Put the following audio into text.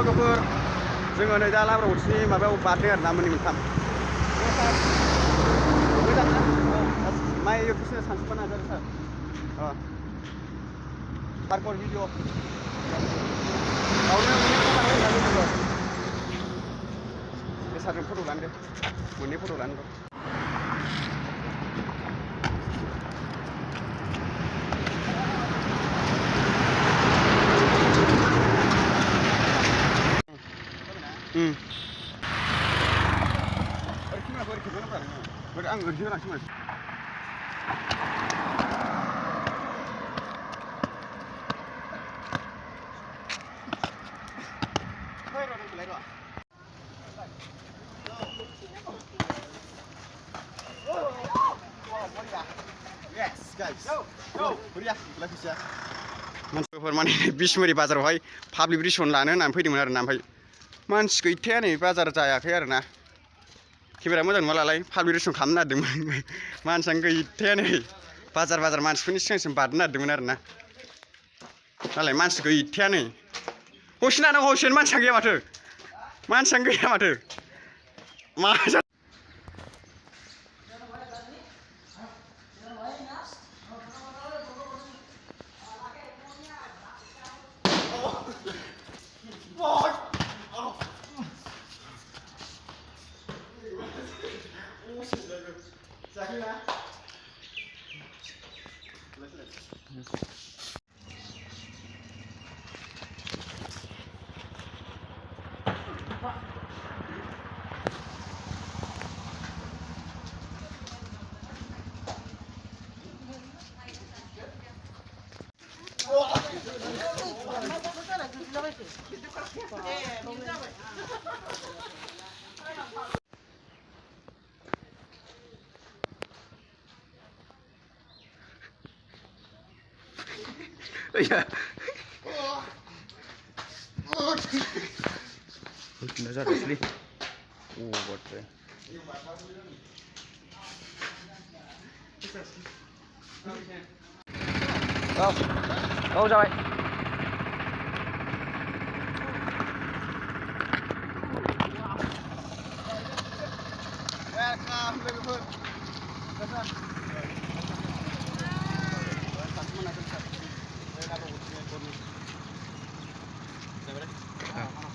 लोगोफोर जोङो नै दा लाब्रावथिनि माबायाव बारदों आरो ना मोननै मोनथाम मोजां ना माइ इलेक्ट्रिसियान सानजोबनो नाजादों सार पार्कर भिडिअ बे सारजों फट' लानो दे मोननै फट' लानो दं आं ओरैनो लांसैमोन मानसिफोर माने बिसमुरि बाजारावहाय पाब्लिक रिसन लानो होननानै फैदोंमोन आरो ना ओमफ्राय मानसि गैथाया नै बाजार जायाखै आरो ना केमेरा मोजां नङालाय पाब्लिक रिसन खालामनो नागिरदोंमोन मानसियानो गैथाया नै बाजार मानसिफोरनि सिगांसिम बारनो नागिरदोंमोन आरो ना नालाय मानसि गैथाया नै हसिना नों हसिन मानसियानो गैया माथो मानसियानो गैया माथो मा iya Nazar asli buat saya đâu ra vậy welcome